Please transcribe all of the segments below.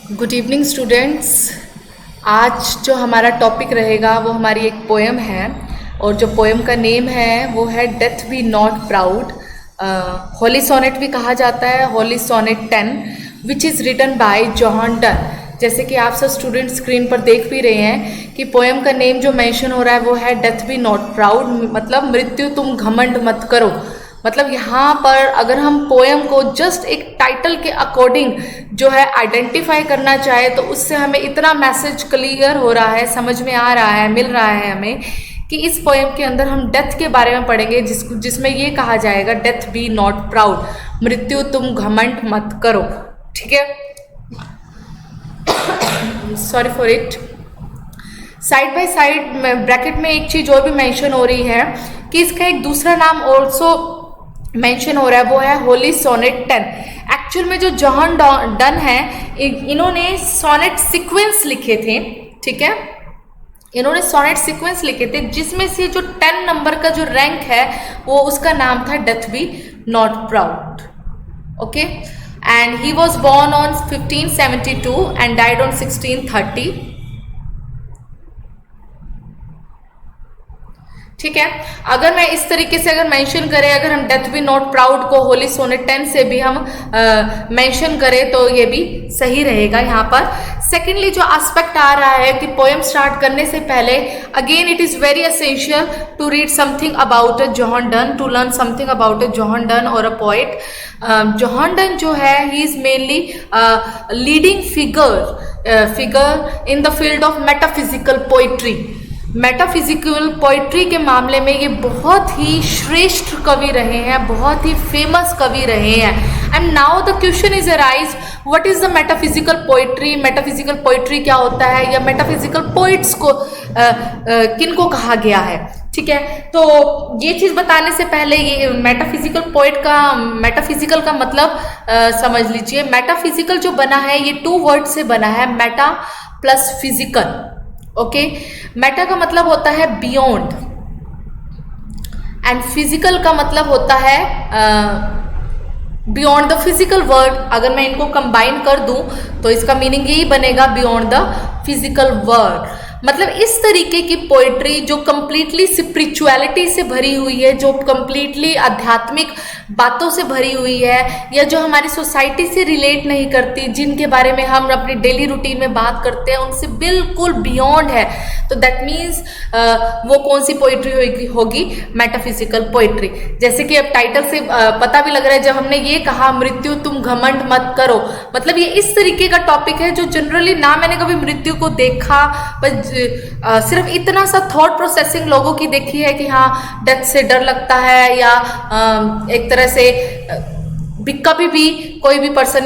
Good evening students. आज जो हमारा टॉपिक रहेगा वो हमारी एक पोएम है और जो पोएम का नेम है वो है death be not proud. Holy sonnet भी कहा जाता है, holy sonnet 10 which is written by John Donne. जैसे कि आप सब स्टूडेंट स्क्रीन पर देख भी रहे हैं कि पोएम का नेम जो मेंशन हो रहा है वो है डेथ बी नॉट प्राउड, मतलब मृत्यु तुम घमंड मत करो। मतलब यहाँ पर अगर हम पोएम को जस्ट एक टाइटल के अकॉर्डिंग जो है आइडेंटिफाई करना चाहे तो उससे हमें इतना मैसेज क्लियर हो रहा है, समझ में आ रहा है, मिल रहा है हमें कि इस पोएम के अंदर हम डेथ के बारे में पढ़ेंगे जिसमें ये कहा जाएगा डेथ बी नॉट प्राउड, मृत्यु तुम घमंड मत करो। ठीक है, sorry for it. Side by side bracket में एक चीज और भी मेंशन हो रही है कि इसका एक दूसरा नाम ऑल्सो मेंशन हो रहा है, वो है होली सोनेट 10। एक्चुअल में जो जॉन डन है इन्होंने सोनेट सीक्वेंस लिखे थे। ठीक है, इन्होंने सोनेट सीक्वेंस लिखे थे जिसमें से जो 10 नंबर का जो रैंक है वो उसका नाम था death be not proud. Okay, and he was born on 1572 and died on 1630। ठीक है, अगर मैं इस तरीके से अगर मेंशन करें, अगर हम डेथ बी नॉट प्राउड को होली सोनेट 10 से भी हम मेंशन करें तो ये भी सही रहेगा यहाँ पर। सेकेंडली जो एस्पेक्ट आ रहा है कि पोएम स्टार्ट करने से पहले again it is very essential to read something about a John Donne, to learn something about a John Donne और अ पोएट। जॉन डन जो है he is mainly leading figure in the field of metaphysical poetry. Metaphysical poetry के मामले में ये बहुत ही श्रेष्ठ कवि रहे हैं, बहुत ही फेमस कवि रहे हैं। And now the question is arise, what is the metaphysical poetry? Metaphysical poetry क्या होता है, या मेटाफिजिकल पोइट्स को किनको कहा गया है? ठीक है, तो ये चीज बताने से पहले ये मेटाफिजिकल पोइट का मेटाफिजिकल का मतलब समझ लीजिए। मेटाफिजिकल जो बना है ये 2 वर्ड से बना है, Meta plus physical. Okay, Meta का मतलब होता है बियॉन्ड एंड फिजिकल का मतलब होता है बियॉन्ड द फिजिकल वर्ल्ड। अगर मैं इनको कंबाइन कर दूं तो इसका मीनिंग यही बनेगा, बियॉन्ड द फिजिकल वर्ल्ड। मतलब इस तरीके की पोइट्री जो कंप्लीटली स्पिरिचुअलिटी से भरी हुई है, जो कंप्लीटली आध्यात्मिक बातों से भरी हुई है, या जो हमारी सोसाइटी से रिलेट नहीं करती, जिनके बारे में हम अपनी डेली रूटीन में बात करते हैं, उनसे बिल्कुल बियॉन्ड है, तो दैट मीन्स वो कौन सी पोइट्री होगी? Metaphysical poetry. जैसे कि अब टाइटल से पता भी लग रहा है, जब हमने ये कहा मृत्यु तुम घमंड मत करो, मतलब ये इस तरीके का टॉपिक है जो जनरली ना मैंने कभी मृत्यु को देखा, बस सिर्फ इतना सा थॉट प्रोसेसिंग लोगों की देखी है कि हाँ डेथ से डर लगता है, या एक तरह से कभी भी कोई भी पर्सन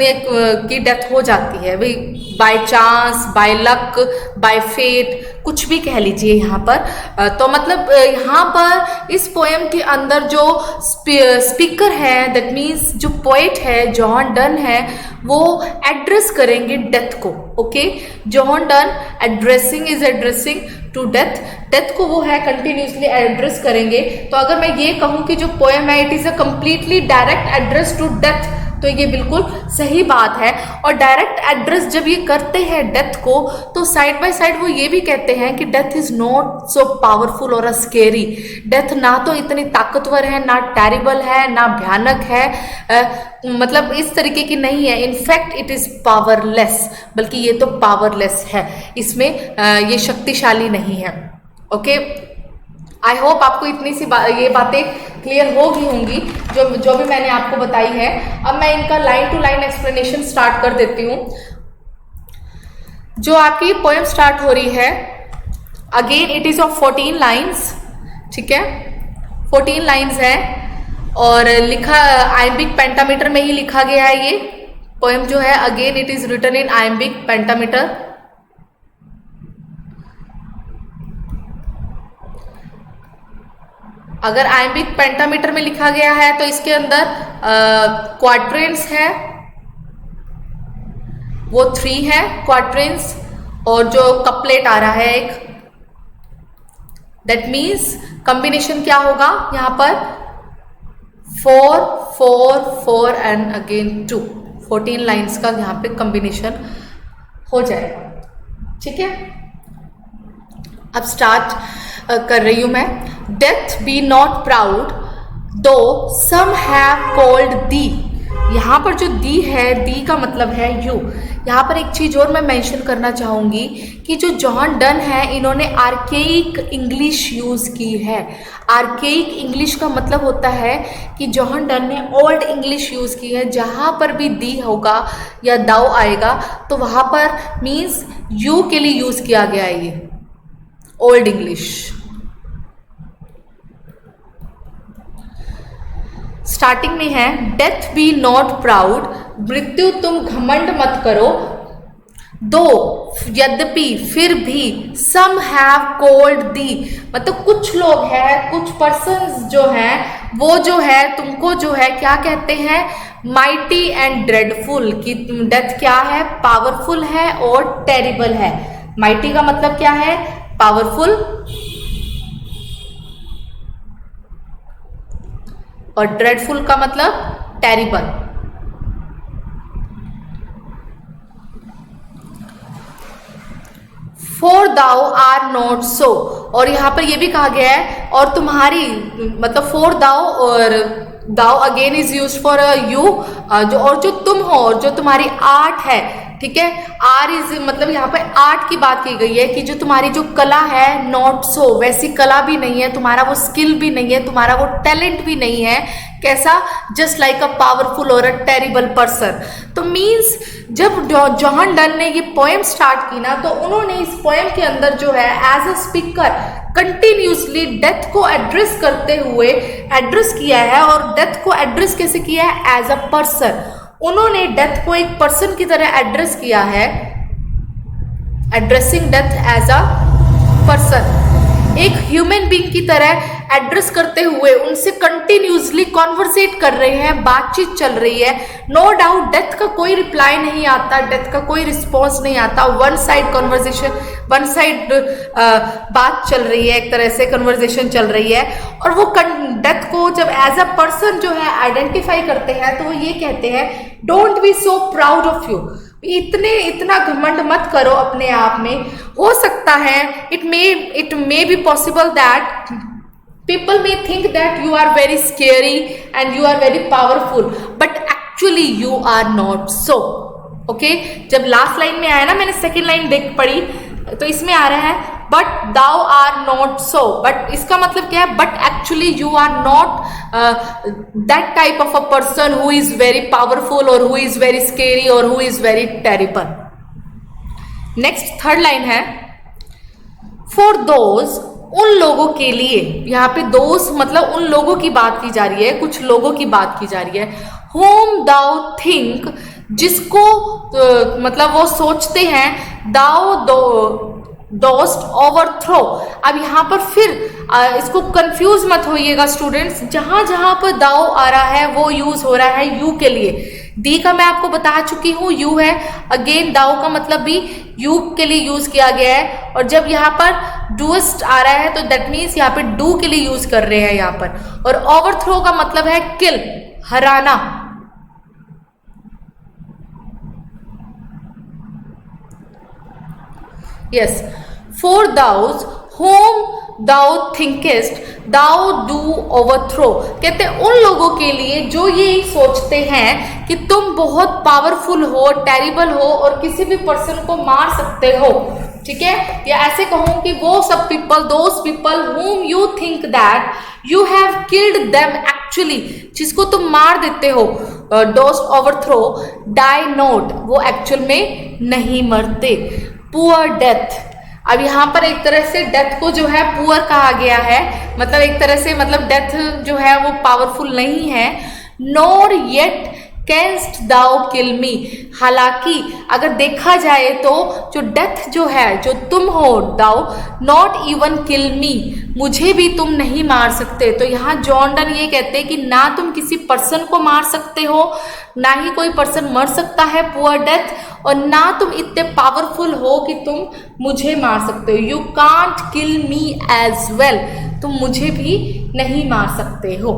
की डेथ हो जाती है, भाई by chance, by luck, by fate, कुछ भी कह लीजिए यहाँ पर। तो मतलब यहाँ पर इस पोएम के अंदर जो स्पीकर है, दैट मीन्स जो पोएट है जॉन डन है, वो एड्रेस करेंगे डेथ को। Okay, John Donne addressing to death, death को वो है कंटिन्यूसली एड्रेस करेंगे। तो अगर मैं ये कहूँ कि जो पोएम है it is a completely direct address to death, तो ये बिल्कुल सही बात है। और डायरेक्ट एड्रेस जब ये करते हैं डेथ को, तो साइड बाय साइड वो ये भी कहते हैं कि death is not so powerful और स्केरी। डेथ ना तो इतनी ताकतवर है, ना टेरिबल है, ना भयानक है, मतलब इस तरीके की नहीं है। इनफैक्ट इट इज पावरलेस, बल्कि ये तो पावरलेस है, इसमें ये शक्तिशाली नहीं है। ओके, आई होप आपको इतनी सी ये बातें क्लियर हो गई होंगी जो भी मैंने आपको बताई है। अब मैं इनका line to line explanation start कर देती हूँ। जो आपकी पोएम स्टार्ट हो रही है, again it is of 14 lines. ठीक है, 14 लाइन्स है और लिखा आइम्बिक पेंटामीटर में ही लिखा गया है। ये पोएम जो है again it is written in iambic pentameter. अगर आइम्बिक पेंटामीटर में लिखा गया है तो इसके अंदर क्वाड्रेंट्स है, वो 3 है क्वाड्रेंट्स, और जो कपलेट आ रहा है एक, दैट मीन्स कॉम्बिनेशन क्या होगा यहाँ पर? 4 4 4 एंड अगेन 2, 14 लाइन्स का यहाँ पे कॉम्बिनेशन हो जाएगा। ठीक है, अब स्टार्ट कर रही हूं मैं। डेथ बी नॉट प्राउड दो सम हैव कॉल्ड दी। यहाँ पर जो दी है, दी का मतलब है यू। यहाँ पर एक चीज और मैं मेंशन करना चाहूंगी कि जो जॉन डन है, इन्होंने आर्केइक इंग्लिश यूज की है। आर्केइक इंग्लिश का मतलब होता है कि जॉन डन ने ओल्ड इंग्लिश यूज की है। जहाँ पर भी दी होगा या दाउ आएगा तो वहां पर मीन्स यू के लिए यूज किया गया है ये ओल्ड इंग्लिश। स्टार्टिंग में है डेथ बी नॉट प्राउड, मृत्यु तुम घमंड मत करो, दो यद्यपि फिर भी, सम हैव कॉल्ड दी मतलब कुछ लोग हैं, कुछ पर्सन्स जो हैं वो जो है तुमको जो है क्या कहते हैं, माइटी एंड ड्रेडफुल। कि डेथ क्या है, पावरफुल है और टेरिबल है। माइटी का मतलब क्या है, पावरफुल, और ड्रेडफुल का मतलब terrible. For thou are not so, और यहां पर यह भी कहा गया है और तुम्हारी मतलब फॉर दाउ, और thou again is use for you, जो और जो तुम हो और जो तुम्हारी आर्ट है। ठीक है, आर इज मतलब यहाँ पे आर्ट की बात की गई है कि जो तुम्हारी जो कला है, नॉट सो, वैसी कला भी नहीं है, तुम्हारा वो स्किल भी नहीं है, तुम्हारा वो टैलेंट भी नहीं है। कैसा, जस्ट लाइक अ पावरफुल और अ टेरिबल पर्सन। तो मीन्स जब जॉन डन ने ये पोएम स्टार्ट की ना, तो उन्होंने इस पोएम के अंदर जो है as a speaker continuously death को एड्रेस करते हुए एड्रेस किया है। और डेथ को एड्रेस कैसे किया है, एज अ पर्सन। उन्होंने डेथ को एक पर्सन की तरह एड्रेस किया है, addressing death as a person, एक ह्यूमन बीइंग की तरह एड्रेस करते हुए उनसे कंटिन्यूसली कॉन्वर्सेट कर रहे हैं, बातचीत चल रही है। नो डाउट डेथ का कोई रिप्लाई नहीं आता, डेथ का कोई रिस्पॉन्स नहीं आता, one side conversation, one side बात चल रही है, एक तरह से कन्वर्सेशन चल रही है। और वो डेथ को जब एज अ पर्सन जो है आइडेंटिफाई करते हैं तो वो ये कहते हैं, don't be so proud of you, इतना घमंड मत करो अपने आप में। हो सकता है it may be possible that people may think that you are very scary and you are very powerful, but actually you are not so. Okay, जब लास्ट लाइन में आया ना, मैंने सेकेंड लाइन देख पढ़ी तो इसमें आ रहा है but thou are not so, but इसका मतलब क्या है, but actually you are not that type of a person who is very powerful or who is very scary or who is very terrible. Next third line है, for those, उन लोगों के लिए। यहाँ पे दोस्त मतलब उन लोगों की बात की जा रही है, कुछ लोगों की बात की जा रही है। whom thou think, जिसको मतलब वो सोचते हैं, thou dost overthrow। अब यहाँ पर फिर इसको कंफ्यूज मत होइएगा स्टूडेंट्स, जहां जहां पर दाउ आ रहा है वो यूज हो रहा है यू के लिए। दी का मैं आपको बता चुकी हूँ यू है, अगेन दाउ का मतलब भी यू के लिए यूज किया गया है। और जब यहाँ पर डूस्ट आ रहा है तो दैट मीन्स यहाँ पे डू के लिए यूज कर रहे हैं यहाँ पर। और ओवरथ्रो का मतलब है किल, हराना। Yes, for those whom thou thinkest thou do overthrow, कहते हैं उन लोगों के लिए जो ये सोचते हैं कि तुम बहुत पावरफुल हो, टेरिबल हो और किसी भी पर्सन को मार सकते हो। ठीक है, या ऐसे कहूं कि वो सब people, those people whom you think that you have killed them actually, जिसको तुम मार देते हो, dost overthrow, die not, वो एक्चुअल में नहीं मरते। पुअर डेथ, अब यहाँ पर एक तरह से डेथ को जो है पुअर कहा गया है, मतलब एक तरह से मतलब डेथ जो है वो पावरफुल नहीं है। नॉर येट कैंस्ट दाउ किल मी, हालांकि अगर देखा जाए तो जो डेथ जो है, जो तुम हो दाउ, नॉट इवन किल मी, मुझे भी तुम नहीं मार सकते। तो यहाँ जॉन डन ये कहते हैं कि ना तुम किसी पर्सन को मार सकते हो, ना ही कोई पर्सन मर सकता है पुअर डेथ, और ना तुम इतने पावरफुल हो कि तुम मुझे मार सकते हो। You can't kill me as well, तुम मुझे भी नहीं मार सकते हो।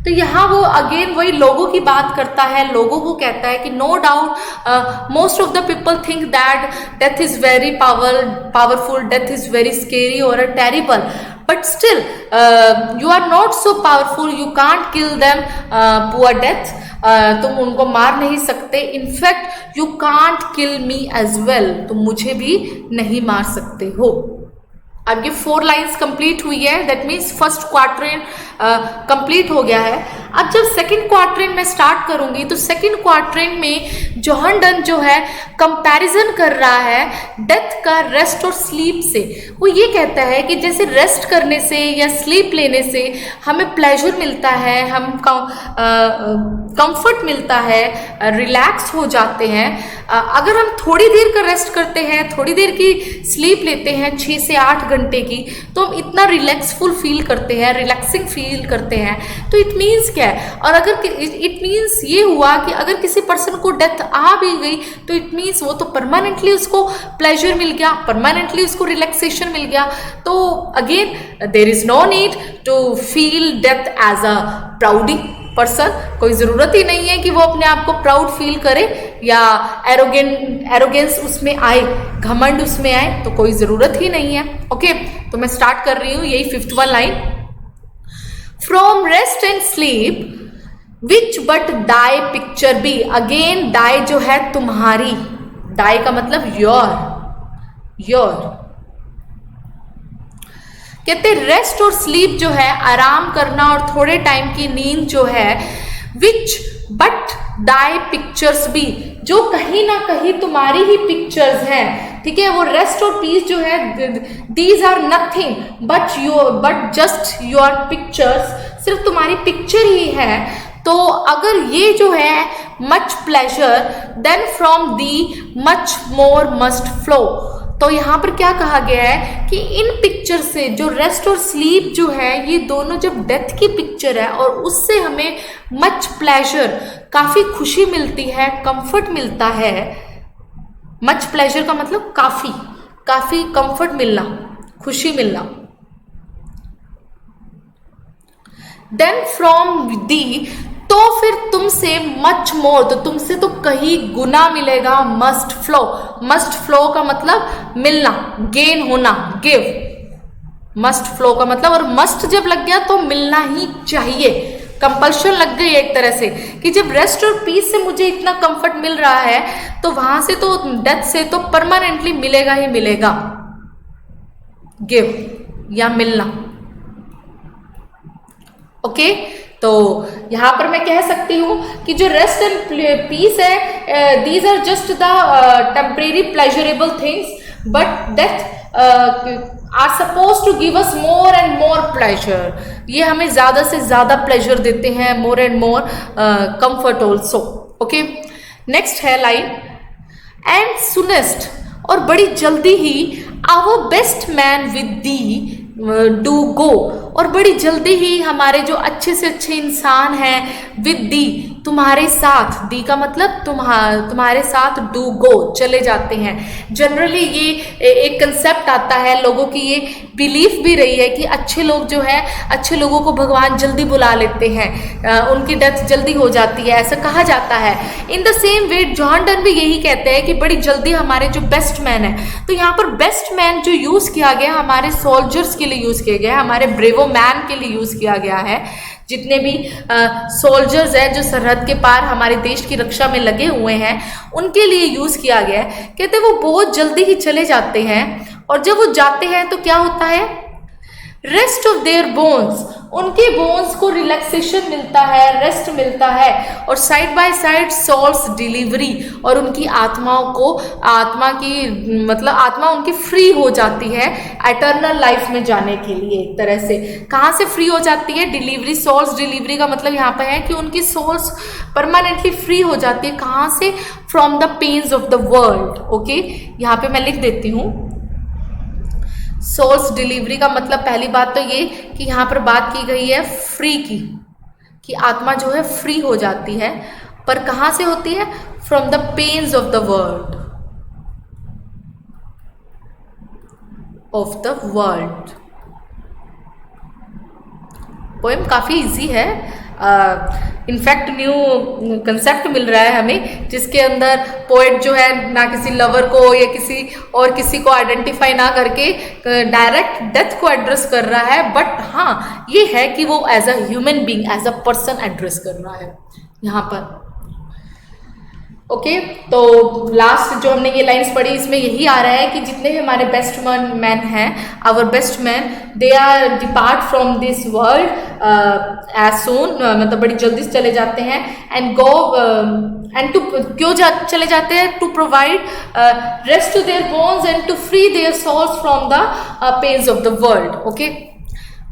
तो यहाँ वो अगेन वही लोगों की बात करता है, लोगों को कहता है कि no doubt most of the people think that death is very powerful, death is very scary और terrible, but still you are not so powerful, you can't kill them poor death, तुम उनको मार नहीं सकते, in fact you can't kill me as well, तुम मुझे भी नहीं मार सकते हो। अब ये 4 लाइन्स कंप्लीट हुई है, दैट मीन्स फर्स्ट क्वार्टरेन कंप्लीट हो गया है। अब जब सेकंड क्वार्टरेन में स्टार्ट करूंगी तो सेकंड क्वार्टरेन में जॉन डन जो है कंपैरिजन कर रहा है डेथ का रेस्ट और स्लीप से। वो ये कहता है कि जैसे रेस्ट करने से या स्लीप लेने से हमें प्लेजर मिलता है, हम कंफर्ट मिलता है, रिलैक्स हो जाते हैं, अगर हम थोड़ी देर का रेस्ट करते हैं, थोड़ी देर की स्लीप लेते हैं 6 से 8 घंटे की, तो हम इतना रिलैक्सफुल फील करते हैं, रिलैक्सिंग फील करते हैं। तो इट मीन्स क्या है, और अगर इट मीन्स ये हुआ कि अगर किसी पर्सन को डेथ आ भी गई तो इट मीन्स वो तो परमानेंटली उसको प्लेजर मिल गया, परमानेंटली उसको रिलैक्सेशन मिल गया। तो again there is no need to feel death as a proudy person, कोई ज़रूरत ही नहीं है कि वो अपने आप को प्राउड फील करे या एरोगेंस उसमें आए, घमंड उसमें आए, तो कोई ज़रूरत ही नहीं है। ओके, तो मैं स्टार्ट कर रही हूँ, यही 5th line. From rest and sleep which but thy picture be, again thy जो है तुम्हारी, डाई का मतलब योर कहते रेस्ट और स्लीप जो है आराम करना और थोड़े टाइम की नींद जो है, विच बट डाई पिक्चर्स भी, जो कहीं ना कहीं तुम्हारी ही पिक्चर्स हैं, ठीक है। वो रेस्ट और पीस जो है, these are nothing but just your pictures, सिर्फ तुम्हारी पिक्चर ही है। तो अगर ये जो है much pleasure then from thee much more must flow, तो यहाँ पर क्या कहा गया है कि इन पिक्चर से जो रेस्ट और स्लीप जो है, ये दोनों जब डेथ की पिक्चर है और उससे हमें मच प्लेजर, काफ़ी खुशी मिलती है, कंफर्ट मिलता है। मच प्लेजर का मतलब काफ़ी कंफर्ट मिलना, खुशी मिलना। देन फ्रॉम दी, तो फिर तुमसे मच मोर, तो तुमसे तो कहीं गुना मिलेगा मस्ट फ्लो का मतलब मिलना, गेन होना, गिव, मस्ट फ्लो का मतलब, और मस्ट जब लग गया तो मिलना ही चाहिए, कंपल्शन लग गई एक तरह से कि जब रेस्ट और पीस से मुझे इतना कंफर्ट मिल रहा है तो वहां से तो डेथ से तो परमानेंटली मिलेगा ही मिलेगा, गिव या मिलना। ओके, तो यहाँ पर मैं कह सकती हूँ कि जो रेस्ट एंड पीस है, these are just the temporary pleasurable things, but death are suppose to give us more and more pleasure, ये हमें ज़्यादा से ज़्यादा प्लेजर देते हैं, more and more comfort also. Okay, next है लाइन, एंड सुनेस्ट, और बड़ी जल्दी ही our best man with thee do go, और बड़ी जल्दी ही हमारे जो अच्छे से अच्छे इंसान हैं विद दी, तुम्हारे साथ, दी का मतलब तुम्हारे साथ, डू गो चले जाते हैं। जनरली ये एक कंसेप्ट आता है, लोगों की ये बिलीफ भी रही है कि अच्छे लोग जो है, अच्छे लोगों को भगवान जल्दी बुला लेते हैं, उनकी डेथ जल्दी हो जाती है, ऐसा कहा जाता है। In the same way John Donne भी यही कहते हैं कि बड़ी जल्दी हमारे जो बेस्ट मैन है, तो यहाँ पर बेस्ट मैन जो यूज़ किया गया हमारे सोल्जर्स के लिए यूज़ किया गया है, हमारे ब्रेवो मैन के लिए यूज़ किया गया है। जितने भी सोल्जर्स हैं जो सरहद के पार हमारे देश की रक्षा में लगे हुए हैं, उनके लिए यूज़ किया गया है। कहते हैं वो बहुत जल्दी ही चले जाते हैं, और जब वो जाते हैं तो क्या होता है, रेस्ट ऑफ देयर बोन्स, उनके बोन्स को रिलैक्सेशन मिलता है, रेस्ट मिलता है, और side by side souls delivery, और उनकी आत्माओं को, आत्मा की मतलब आत्मा उनकी फ्री हो जाती है एटर्नल लाइफ में जाने के लिए। एक तरह से कहाँ से फ्री हो जाती है, डिलीवरी, सोल्स डिलीवरी का मतलब यहाँ पे है कि उनकी सोल्स परमानेंटली फ्री हो जाती है। कहाँ से, from the pains of the world. Okay, यहाँ पे मैं लिख देती हूँ, सोल्स डिलीवरी का मतलब पहली बात तो ये कि यहाँ पर बात की गई है फ्री की, कि आत्मा जो है फ्री हो जाती है, पर कहाँ से होती है, from the pains of the world. Poem काफ़ी इजी है, इनफैक्ट न्यू कंसेप्ट मिल रहा है हमें, जिसके अंदर पोएट जो है ना किसी लवर को या किसी को आइडेंटिफाई ना करके डायरेक्ट डेथ को एड्रेस कर रहा है, बट हाँ ये है कि वो as a human being, as a person address कर रहा है यहाँ पर। ओके, तो लास्ट जो हमने ये लाइंस पढ़ी इसमें यही आ रहा है कि जितने भी हमारे बेस्ट मैन हैं, our best man, they are depart from this world as soon, मतलब बड़ी जल्दी से चले जाते हैं, एंड गो एंड टू क्यों चले जाते हैं, to provide rest to their bones and to free their souls from the pains of the world. Okay,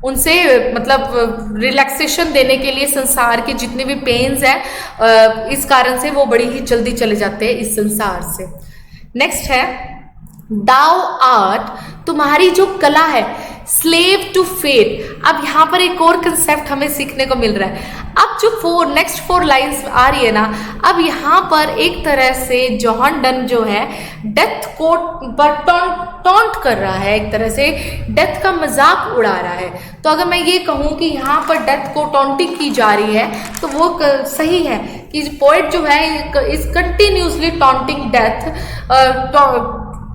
उनसे मतलब रिलैक्सेशन देने के लिए संसार के जितने भी पेन्स हैं, इस कारण से वो बड़ी ही जल्दी चले जाते हैं इस संसार से। नेक्स्ट है दाउ आर्ट, तुम्हारी जो कला है, स्लेव टू फेट। अब यहाँ पर एक और कंसेप्ट हमें सीखने को मिल रहा है। अब जो नेक्स्ट 4 लाइंस आ रही है ना, अब यहाँ पर एक तरह से जॉन डन जो है डेथ को टॉन्ट कर रहा है, एक तरह से डेथ का मजाक उड़ा रहा है। तो अगर मैं ये कहूँ कि यहाँ पर डेथ को टॉन्टिंग की जा रही है तो वो सही है कि पोएट जो है इज कंटिन्यूसली टॉन्टिंग डेथ।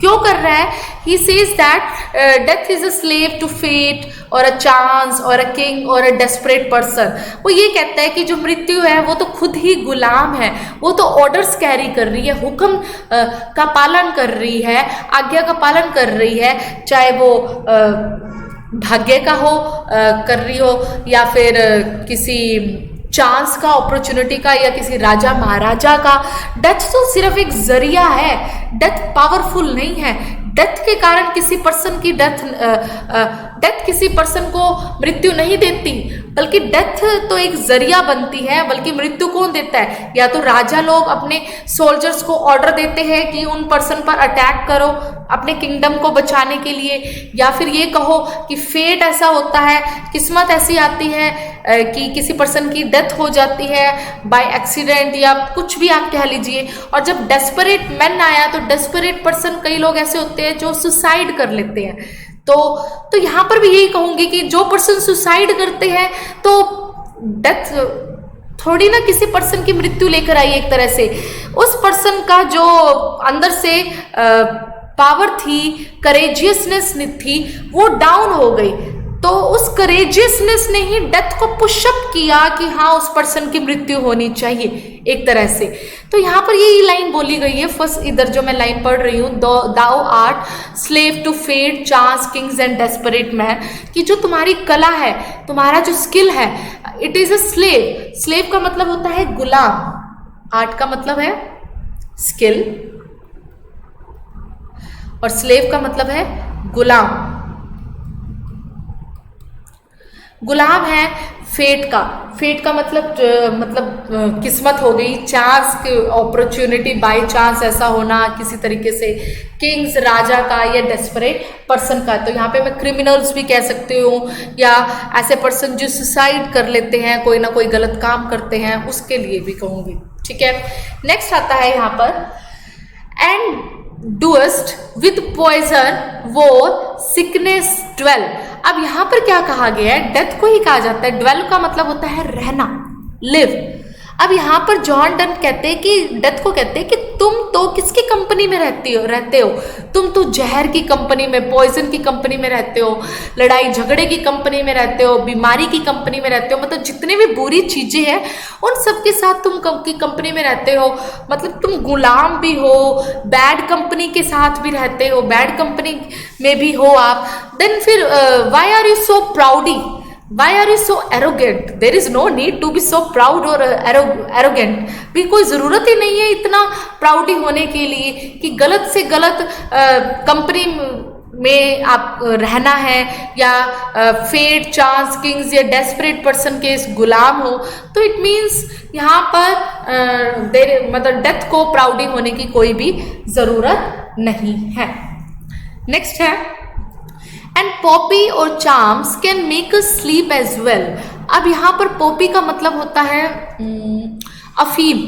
क्यों कर रहा है? He says that death is a slave to fate और अ चांस और अ किंग और अ डेस्परेट पर्सन। वो ये कहता है कि जो मृत्यु है वो तो खुद ही गुलाम है, वो तो ऑर्डर्स कैरी कर रही है, हुक्म का पालन कर रही है, आज्ञा का पालन कर रही है, चाहे वो भाग्य का हो कर रही हो या फिर किसी चांस का, अपॉर्चुनिटी का, या किसी राजा महाराजा का। डेथ तो सिर्फ एक जरिया है, डेथ पावरफुल नहीं है। डेथ के कारण किसी पर्सन की डेथ किसी पर्सन को मृत्यु नहीं देती, बल्कि डेथ तो एक जरिया बनती है। बल्कि मृत्यु कौन देता है? या तो राजा लोग अपने सोल्जर्स को ऑर्डर देते हैं कि उन पर्सन पर अटैक करो अपने किंगडम को बचाने के लिए, या फिर ये कहो कि फेट ऐसा होता है, किस्मत ऐसी आती है कि किसी पर्सन की डेथ हो जाती है बाय एक्सीडेंट या कुछ भी आप कह लीजिए। और जब डेस्परेट मैन आया तो डेस्परेट पर्सन कई लोग ऐसे होते हैं जो सुसाइड कर लेते हैं। तो यहाँ पर भी यही कहूंगी कि जो पर्सन सुसाइड करते हैं तो डेथ थोड़ी ना किसी पर्सन की मृत्यु लेकर आई, एक तरह से उस पर्सन का जो अंदर से पावर थी, करेजियसनेस थी, वो डाउन हो गई। तो उस करेजियसनेस ने ही डेथ को पुशअप किया कि हाँ उस पर्सन की मृत्यु होनी चाहिए एक तरह से। तो यहाँ पर यही लाइन बोली गई है। फर्स्ट इधर जो मैं लाइन पढ़ रही हूँ, thou art slave to fate, chance, kings and desperate man, कि जो तुम्हारी कला है, तुम्हारा जो स्किल है, it is a slave. Slave का मतलब होता है गुलाम, आर्ट का मतलब है स्किल और स्लेव का मतलब है गुलाम। गुलाम है फेट का, फेट का मतलब किस्मत हो गई, चांस, अपॉर्चुनिटी, बाय चांस ऐसा होना किसी तरीके से, किंग्स राजा का, या डेस्परेट पर्सन का। तो यहाँ पे मैं क्रिमिनल्स भी कह सकती हूँ, या ऐसे पर्सन जो सुसाइड कर लेते हैं, कोई ना कोई गलत काम करते हैं, उसके लिए भी कहूँगी। ठीक है, नेक्स्ट आता है यहाँ पर and dost with poison war sickness dwell. अब यहाँ पर क्या कहा गया है? डेथ को ही कहा जाता है, ड्वेल का मतलब होता है रहना, लिव। अब यहाँ पर जॉन डन कहते हैं कि डेथ को कहते हैं कि तुम तो किसकी कंपनी में रहते हो? तुम तो जहर की कंपनी में, पॉइजन की कंपनी में रहते हो, लड़ाई झगड़े की कंपनी में रहते हो, बीमारी की कंपनी में रहते हो। मतलब जितने भी बुरी चीजें हैं उन सब के साथ तुम की कंपनी में रहते हो। मतलब तुम गुलाम भी हो, बैड कंपनी के साथ भी रहते हो, बैड कंपनी में भी हो आप। देन फिर why are you so proudy, Why are you so arrogant? There is no need to be so proud or arrogant. भी कोई ज़रूरत ही नहीं है इतना प्राउडी होने के लिए कि गलत से गलत कंपनी में आप रहना है, या फेट, चांस, किंग्स या डेस्परेट पर्सन के गुलाम हो। तो इट मीन्स यहाँ पर मतलब डेथ को प्राउडी होने की कोई भी ज़रूरत नहीं है। नेक्स्ट है एंड पॉपी और charms can make us sleep as well. अब यहाँ पर पॉपी का मतलब होता है अफीम,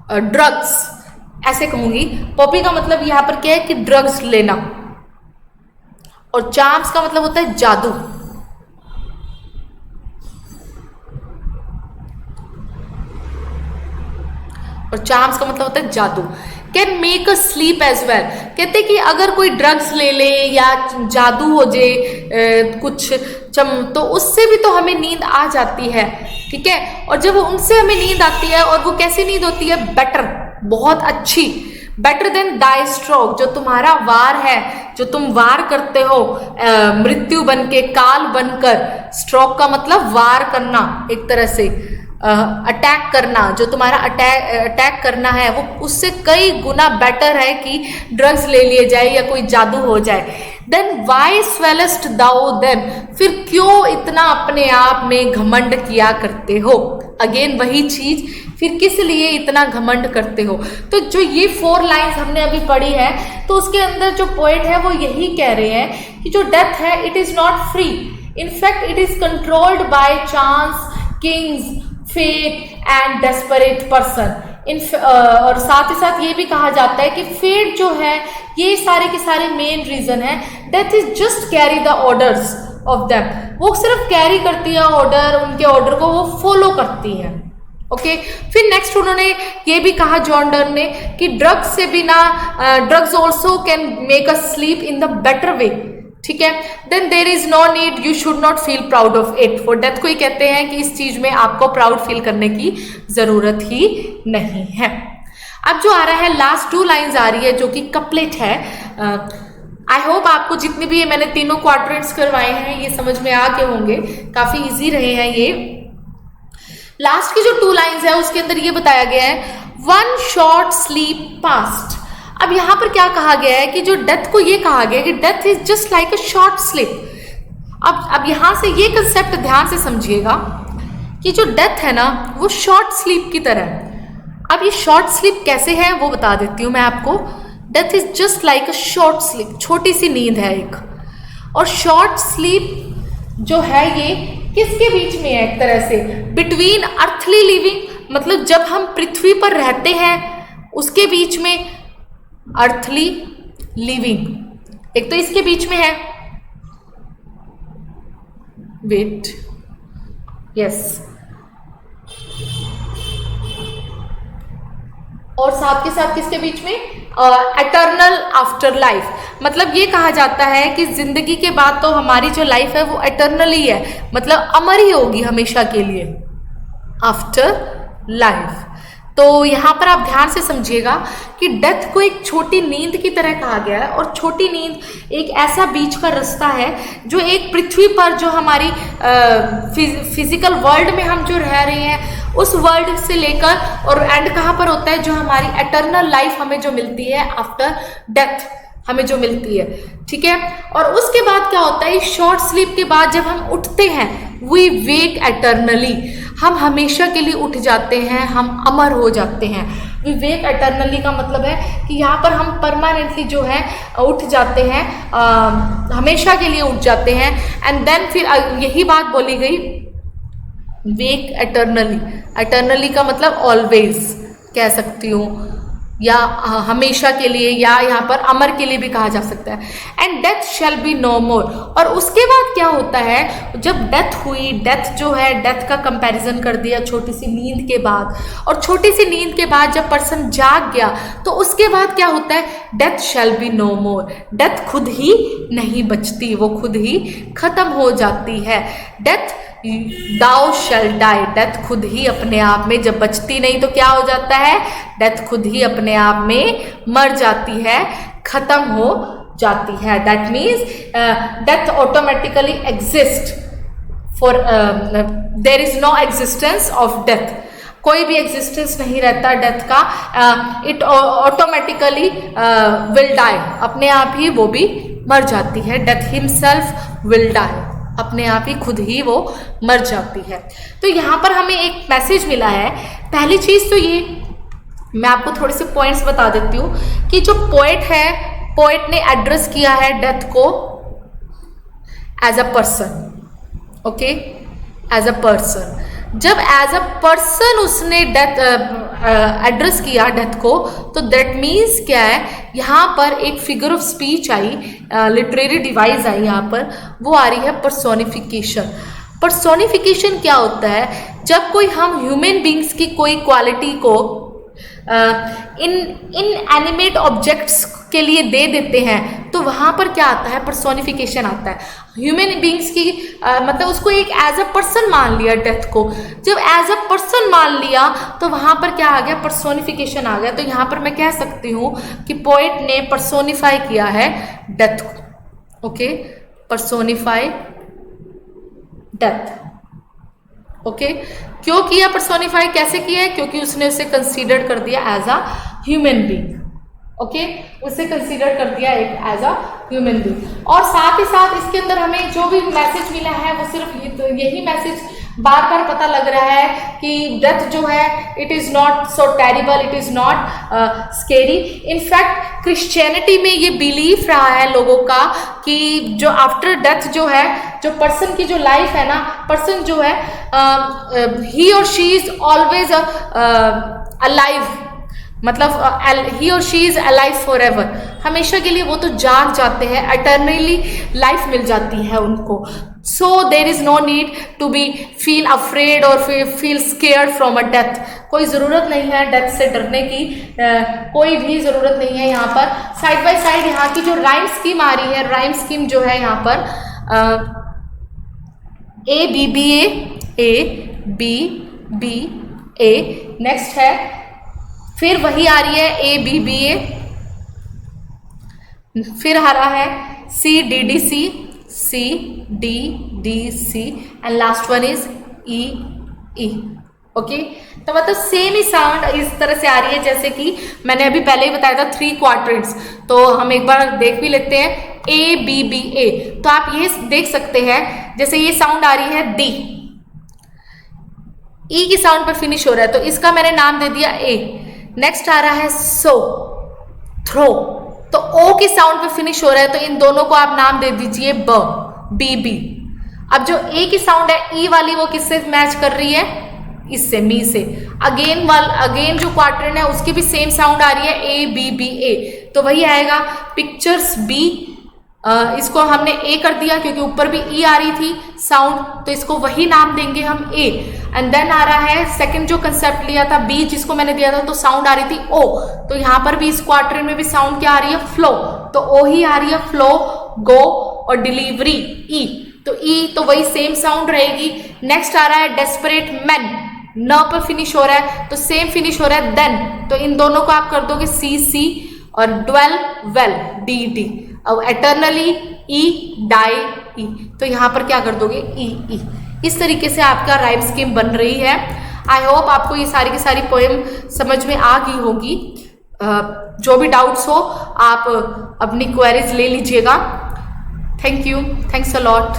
ड्रग्स, ऐसे कहूंगी। पॉपी का मतलब यहाँ पर क्या है कि ड्रग्स लेना, और चार्म्स का मतलब होता है जादू। और चार्म्स का मतलब होता है जादू। Can make a sleep as well, कहते कि अगर कोई ड्रग्स ले ले या जादू हो जाए कुछ तो उससे भी तो हमें नींद आ जाती है, ठीक है। और जब उनसे हमें नींद आती है, और वो कैसी नींद होती है, बेटर, बहुत अच्छी, बेटर देन दाई स्ट्रोक, जो तुम्हारा वार है, जो तुम वार करते हो मृत्यु बन के, काल बनकर, स्ट्रोक का मतलब वार करना, एक तरह से अटैक करना, जो तुम्हारा अटैक करना है वो उससे कई गुना बेटर है कि ड्रग्स ले लिए जाए या कोई जादू हो जाए। देन वाई स्वेलेस्ट दाओ देन, फिर क्यों इतना अपने आप में घमंड किया करते हो। अगेन वही चीज, फिर किस लिए इतना घमंड करते हो। तो जो ये 4 लाइन्स हमने अभी पढ़ी है, तो उसके अंदर जो पोएट है वो यही कह रहे हैं कि जो डेथ है it is not free, in fact it is controlled by chance, kings, fate and desperate person. और साथ ही साथ ये भी कहा जाता है कि फेट जो है, ये सारे के सारे मेन रीजन है। Death is just carry the orders of them, वो सिर्फ कैरी करती है ऑर्डर, उनके ऑर्डर को वो फॉलो करती है। ओके फिर नेक्स्ट उन्होंने ये भी कहा जॉन डर्न ने कि ड्रग्स से बिना, drugs also can make us sleep in the better way, ठीक है। Then there is no need, you should not feel proud of it, for death को ही कहते हैं कि इस चीज में आपको प्राउड फील करने की जरूरत ही नहीं है। अब जो आ रहा है लास्ट 2 लाइन्स आ रही है जो कि कपलेट है। आई होप आपको जितने भी ये मैंने तीनों क्वाड्रेंट्स करवाए हैं ये समझ में आ गए होंगे, काफी इजी रहे हैं ये। लास्ट की जो 2 लाइन्स है उसके अंदर ये बताया गया है, वन शॉर्ट स्लीप पास्ट। अब यहां पर क्या कहा गया है कि जो डेथ को ये कहा गया है कि death is just like a short sleep. अब यहां से ये कंसेप्ट ध्यान से समझिएगा कि जो डेथ है ना वो शॉर्ट स्लीप की तरह है। अब ये शॉर्ट स्लीप कैसे है वो बता देती हूँ मैं आपको। Death is just like a short sleep, छोटी सी नींद है एक। और शॉर्ट स्लीप जो है ये किसके बीच में है, एक तरह से बिटवीन अर्थली लिविंग, मतलब जब हम पृथ्वी पर रहते हैं उसके बीच में, अर्थली लिविंग एक तो इसके बीच में है, वेट, यस, और साथ के साथ किसके बीच में, एटर्नल आफ्टर लाइफ। मतलब ये कहा जाता है कि जिंदगी के बाद तो हमारी जो लाइफ है वो एटर्नल ही है, मतलब अमर ही होगी हमेशा के लिए, आफ्टर लाइफ। तो यहाँ पर आप ध्यान से समझिएगा कि डेथ को एक छोटी नींद की तरह कहा गया है, और छोटी नींद एक ऐसा बीच का रास्ता है जो एक पृथ्वी पर जो हमारी फिजिकल वर्ल्ड में हम जो रह रहे हैं उस वर्ल्ड से लेकर, और एंड कहाँ पर होता है, जो हमारी एटर्नल लाइफ हमें जो मिलती है आफ्टर डेथ हमें जो मिलती है, ठीक है। और उसके बाद क्या होता है, शॉर्ट स्लीप के बाद जब हम उठते हैं, वी वेक एटर्नली, हम हमेशा के लिए उठ जाते हैं, हम अमर हो जाते हैं। विवेक एटर्नली का मतलब है कि यहाँ पर हम परमानेंटली जो है उठ जाते हैं, हमेशा के लिए उठ जाते हैं। एंड देन फिर यही बात बोली गई, वेक एटर्नली, एटर्नली का मतलब ऑलवेज कह सकती हूँ, या हमेशा के लिए, या यहाँ पर अमर के लिए भी कहा जा सकता है। And death shall be no more. और उसके बाद क्या होता है, जब डेथ हुई, डेथ जो है, डेथ का कंपैरिजन कर दिया छोटी सी नींद के बाद, और छोटी सी नींद के बाद जब पर्सन जाग गया तो उसके बाद क्या होता है, death shall be no more, death खुद ही नहीं बचती, वो खुद ही खत्म हो जाती है। डेथ दाउ शैल डाई, डेथ खुद ही अपने आप में जब बचती नहीं तो क्या हो जाता है, डेथ खुद ही अपने आप में मर जाती है, खत्म हो जाती है। That means death automatically exist for, there is no existence of death, कोई भी एग्जिस्टेंस नहीं रहता डेथ का, इट ऑटोमेटिकली विल डाई, अपने आप ही वो भी मर जाती है। डेथ हिमसेल्फ विल डाई, अपने आप ही खुद ही वो मर जाती है। तो यहाँ पर हमें एक मैसेज मिला है। पहली चीज तो ये, मैं आपको थोड़े से पॉइंट्स बता देती हूँ कि जो पोएट है, पोएट ने एड्रेस किया है डेथ को as a person, okay, as a person. जब एज अ पर्सन उसने डेथ एड्रेस किया डेथ को, तो दैट मीन्स क्या है, यहाँ पर एक फिगर ऑफ स्पीच आई, लिटरेरी डिवाइस आई यहाँ पर, वो आ रही है पर्सोनिफिकेशन। पर्सोनिफिकेशन क्या होता है, जब कोई हम ह्यूमन बींग्स की कोई क्वालिटी को इन इनएनिमेट ऑब्जेक्ट्स के लिए दे देते हैं, तो वहाँ पर क्या आता है, पर्सोनिफिकेशन आता है। ह्यूमन बींग्स की मतलब उसको एक एज अ पर्सन मान लिया डेथ को, जब एज अ पर्सन मान लिया तो वहाँ पर क्या आ गया, पर्सोनिफिकेशन आ गया। तो यहाँ पर मैं कह सकती हूँ कि पोएट ने पर्सोनिफाई किया है डेथ को। Okay, personify death. ओके, क्यों किया पर्सोनिफाई, कैसे किया है, क्योंकि उसने उसे कंसीडर कर दिया as a human being. Okay, उसे कंसीडर कर दिया एक एज अ ह्यूमन बीइंग। और साथ ही साथ इसके अंदर हमें जो भी मैसेज मिला है वो सिर्फ यही मैसेज बार बार पता लग रहा है कि डेथ जो है it is not so terrible, it is not scary. In fact Christianity में ये बिलीफ रहा है लोगों का कि जो आफ्टर डेथ जो है, जो पर्सन की जो लाइफ है ना, पर्सन जो है ही और शी इज ऑलवेज अलाइव, मतलब ही और she is alive for ever, हमेशा के लिए वो तो जाग जाते हैं, एटर्नली लाइफ मिल जाती है उनको। So there is no need to be feel afraid और feel scared from a death. कोई ज़रूरत नहीं है डेथ से डरने की, कोई भी ज़रूरत नहीं है। यहाँ पर साइड बाय साइड यहाँ की जो राइम स्कीम आ रही है, राइम स्कीम जो है यहाँ पर A B B A, next है फिर वही आ रही है ए बी बी ए, फिर आ रहा है C D D C, C D D C, and last one is E E. Okay, तो मतलब सेम ही साउंड इस तरह से आ रही है जैसे कि मैंने अभी पहले ही बताया था 3 क्वाड्रेंट्स। तो हम एक बार देख भी लेते हैं ए बी बी ए। तो आप ये देख सकते हैं जैसे ये साउंड आ रही है डी, ई की साउंड पर फिनिश हो रहा है तो इसका मैंने नाम दे दिया ए। नेक्स्ट आ रहा है सो, थ्रो, तो ओ की साउंड पे फिनिश हो रहा है तो इन दोनों को आप नाम दे दीजिए ब, बी बी। अब जो ए की साउंड है ई वाली वो किससे मैच कर रही है, इससे, मी से। अगेन जो क्वाड्रेंट है उसकी भी सेम साउंड आ रही है ए बी बी ए, तो वही आएगा पिक्चर्स बी। इसको हमने ए कर दिया क्योंकि ऊपर भी ई आ रही थी साउंड, तो इसको वही नाम देंगे हम ए। एंड देन आ रहा है सेकंड जो कंसेप्ट लिया था बी, जिसको मैंने दिया था तो साउंड आ रही थी ओ, तो यहाँ पर भी इस क्वाड्रेंट में भी साउंड क्या आ रही है, फ्लो, तो ओ ही आ रही है, फ्लो, गो और डिलीवरी ई, तो ई तो वही सेम साउंड रहेगी। नेक्स्ट आ रहा है डेस्परेट मैन, न पर फिनिश हो रहा है तो सेम फिनिश हो रहा है देन, तो इन दोनों को आप कर दोगे सी सी, और ड्वेल वेल डी डी, अब एटर्नली ई डाई ई, तो यहाँ पर क्या कर दोगे ई ई। इस तरीके से आपका राइम स्कीम बन रही है। आई होप आपको ये सारी की सारी पोएम समझ में आ गई होगी। जो भी डाउट्स हो आप अपनी क्वेरीज ले लीजिएगा। Thank you, thanks a lot.